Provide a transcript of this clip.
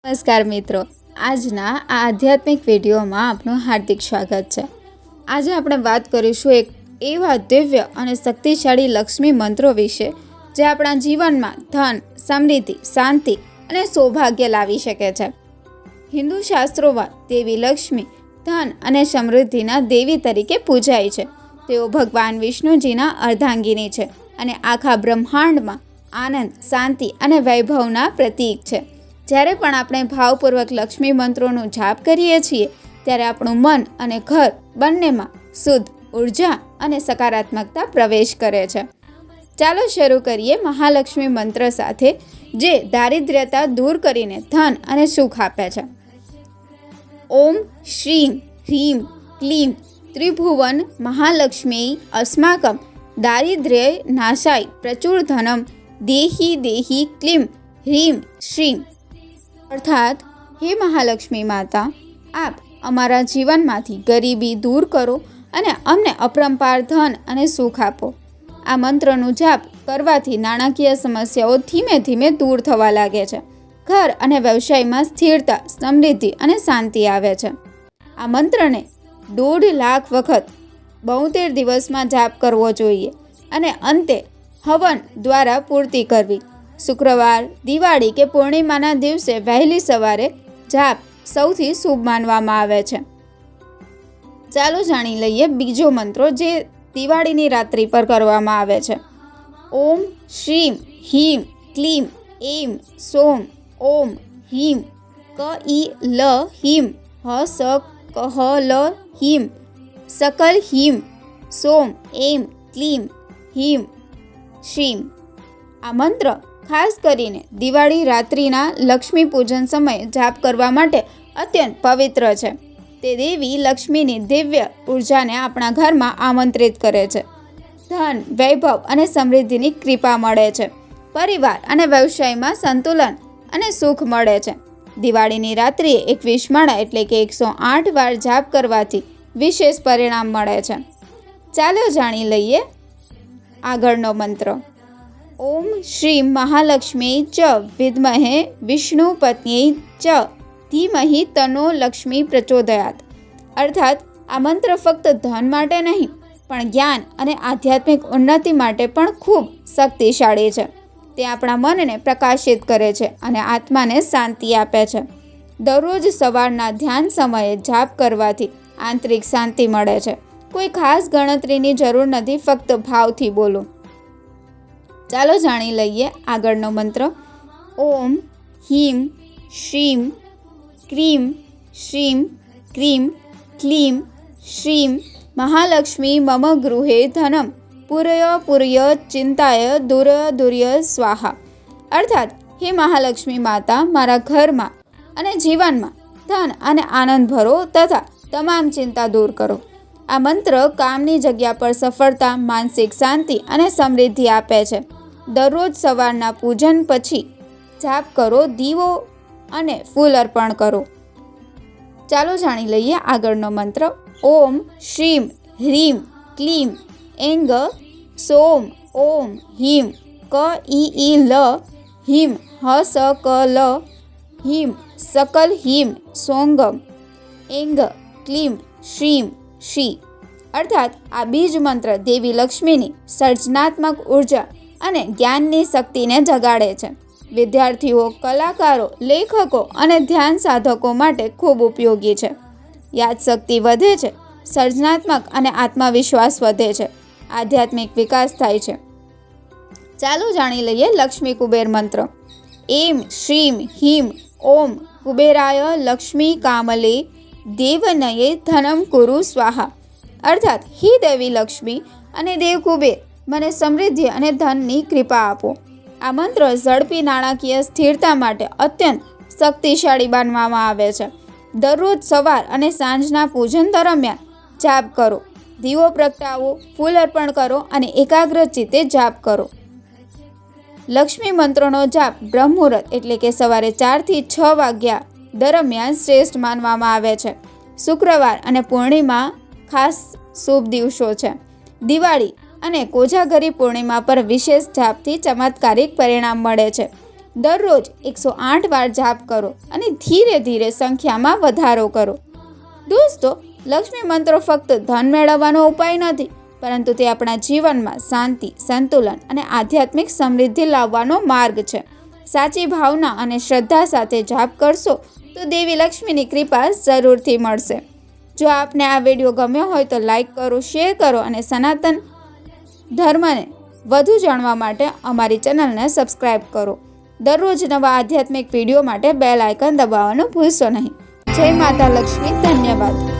નમસ્કાર મિત્રો, આજના આ આધ્યાત્મિક વિડીયોમાં આપનું હાર્દિક સ્વાગત છે। આજે આપણે વાત કરીશું એક એવા દિવ્ય અને શક્તિશાળી લક્ષ્મી મંત્રો વિશે જે આપણા જીવનમાં ધન, સમૃદ્ધિ, શાંતિ અને સૌભાગ્ય લાવી શકે છે। હિન્દુ શાસ્ત્રોમાં દેવી લક્ષ્મી ધન અને સમૃદ્ધિના દેવી તરીકે પૂજાય છે। તેઓ ભગવાન વિષ્ણુજીના અર્ધાંગિની છે અને આખા બ્રહ્માંડમાં આનંદ, શાંતિ અને વૈભવના પ્રતીક છે। જ્યારે પણ આપણે ભાવપૂર્વક લક્ષ્મી મંત્રોનું જાપ કરીએ છીએ ત્યારે આપણું મન અને ઘર બંનેમાં શુદ્ધ ઉર્જા અને સકારાત્મકતા પ્રવેશ કરે છે। ચાલો શરૂ કરીએ મહાલક્ષ્મી મંત્ર સાથે, જે દારિદ્ર્યતા દૂર કરીને ધન અને સુખ આપે છે। ઓમ શ્રીમ હ્રીમ ક્લીમ ત્રિભુવન મહાલક્ષ્મી અસ્માકમ દારિદ્ર્ય નાશાય પ્રચુર ધનમ દેહી દેહી ક્લીમ હ્રીમ શ્રીમ। અર્થાત, હે મહાલક્ષ્મી માતા, આપ અમારા જીવનમાંથી ગરીબી દૂર કરો અને અમને અપરંપાર ધન અને સુખ આપો। આ મંત્રનું જાપ કરવાથી નાણાકીય સમસ્યાઓ ધીમે ધીમે દૂર થવા લાગે છે। ઘર અને વ્યવસાયમાં સ્થિરતા, સમૃદ્ધિ અને શાંતિ આવે છે। આ મંત્રને 1.5 લાખ વખત 72 દિવસમાં જાપ કરવો જોઈએ અને અંતે હવન દ્વારા પૂર્તિ કરવી। શુક્રવાર, દિવાળી કે પૂર્ણિમાના દિવસે વહેલી સવારે જાપ સૌથી શુભ માનવામાં આવે છે। ચાલો જાણી લઈએ બીજો મંત્રો જે દિવાળીની રાત્રિ પર કરવામાં આવે છે। ઓમ શ્રીમ હ્રીમ ક્લીમ એમ સોમ ઓમ હ્રીમ ક ઈ લ હ્રીમ હ સ કહ લ હ્રીમ સકલ હ્રીમ સોમ એમ ક્લીમ હ્રીમ શ્રીમ। આ મંત્ર ખાસ કરીને દિવાળી રાત્રિના લક્ષ્મી પૂજન સમયે જાપ કરવા માટે અત્યંત પવિત્ર છે। તે દેવી લક્ષ્મીની દિવ્ય ઉર્જાને આપણા ઘરમાં આમંત્રિત કરે છે। ધન, વૈભવ અને સમૃદ્ધિની કૃપા મળે છે। પરિવાર અને વ્યવસાયમાં સંતુલન અને સુખ મળે છે। દિવાળીની રાત્રિએ 21 માળા એટલે કે 108 વાર જાપ કરવાથી વિશેષ પરિણામ મળે છે। ચાલો જાણી લઈએ આગળનો મંત્ર। ઓમ શ્રી મહાલક્ષ્મી ચ વિદ્મહે વિષ્ણુપત્ન્યૈ ચ ધીમહિ તનો લક્ષ્મી પ્રચોદયાત। અર્થાત, આ મંત્ર ફક્ત ધન માટે નહીં પણ જ્ઞાન અને આધ્યાત્મિક ઉન્નતિ માટે પણ ખૂબ શક્તિશાળી છે। તે આપણા મનને પ્રકાશિત કરે છે અને આત્માને શાંતિ આપે છે। દરરોજ સવારના ધ્યાન સમયે જાપ કરવાથી આંતરિક શાંતિ મળે છે। કોઈ ખાસ ગણતરીની જરૂર નથી, ફક્ત ભાવથી બોલો। ચાલો જાણી લઈએ આગળનો મંત્ર। ઓમ હ્રીમ શ્રીમ ક્રીમ શ્રીમ ક્રીમ ક્લીમ શ્રીમ મહાલક્ષ્મી મમ ગૃહે ધનમ પુરય પુરય ચિંતાય દુરય દુર્ય સ્વાહા। અર્થાત, હે મહાલક્ષ્મી માતા, મારા ઘરમાં અને જીવનમાં ધન અને આનંદ ભરો તથા તમામ ચિંતા દૂર કરો। આ મંત્ર કામની જગ્યા પર સફળતા, માનસિક શાંતિ અને સમૃદ્ધિ આપે છે। દરરોજ સવારના પૂજન પછી જાપ કરો, દીવો અને ફૂલ અર્પણ કરો। ચાલો જાણી લઈએ આગળનો મંત્ર। ઓમ શ્રીમ હ્રીમ ક્લીમ એંગ સોમ ઓમ હ્રીમ ક ઈ લ હ્રીમ હ સ ક લ હ્રીમ સકલ હ્રીમ સોંગમ એંગ ક્લીમ શ્રીમ શ્રી। અર્થાત, આ બીજ મંત્ર દેવી લક્ષ્મીની સર્જનાત્મક ઉર્જા અને જ્ઞાનની શક્તિને જગાડે છે। વિદ્યાર્થીઓ, કલાકારો, લેખકો અને ધ્યાન સાધકો માટે ખૂબ ઉપયોગી છે। યાદશક્તિ વધે છે, સર્જનાત્મક અને આત્મવિશ્વાસ વધે છે, આધ્યાત્મિક વિકાસ થાય છે। ચાલો જાણી લઈએ લક્ષ્મી કુબેર મંત્ર। એમ શ્રીમ હ્રીમ ઓમ કુબેરાય લક્ષ્મી કામલે દેવનયે ધનમ કુરુ સ્વાહા। અર્થાત, હે દેવી લક્ષ્મી અને દેવ કુબેર, મને સમૃદ્ધિ અને ધનની કૃપા આપો। આ મંત્ર ઝડપી નાણાકીય સ્થિરતા માટે અત્યંત શક્તિશાળી માનવામાં આવે છે। દરરોજ સવાર અને સાંજના પૂજન દરમિયાન જાપ કરો, દીવો પ્રગટાવો, ફૂલ અર્પણ કરો અને એકાગ્ર ચિત્તે જાપ કરો। લક્ષ્મી મંત્રોનો જાપ બ્રહ્મ મુહૂર્ત એટલે કે સવારે 4 થી 6 વાગ્યા દરમિયાન શ્રેષ્ઠ માનવામાં આવે છે। શુક્રવાર અને પૂર્ણિમા ખાસ શુભ દિવસો છે। દિવાળી અને કોજાગરી પૂર્ણિમા પર વિશેષ જાપથી ચમત્કારિક પરિણામ મળે છે। દરરોજ 108 વાર જાપ કરો અને ધીરે ધીરે સંખ્યામાં વધારો કરો. દોસ્તો, લક્ષ્મી મંત્રો ફક્ત ધન મેળવવાનો ઉપાય નથી, પરંતુ તે આપણા જીવનમાં શાંતિ, સંતુલન અને આધ્યાત્મિક સમૃદ્ધિ લાવવાનો માર્ગ છે. સાચી ભાવના અને શ્રદ્ધા સાથે જાપ કરશો તો દેવી લક્ષ્મીની કૃપા જરૂરથી મળશે. જો આપને આ વિડીયો ગમ્યો હોય તો લાઈક કરો, શેર કરો અને સનાતન ધર્મને વધુ જાણવા માટે અમારી ચેનલને સબસ્ક્રાઈબ કરો. દરરોજ નવા આધ્યાત્મિક વિડીયો માટે બેલ આઇકન દબાવવાનું ભૂલશો નહીં. જય માતા લક્ષ્મી. ધન્યવાદ.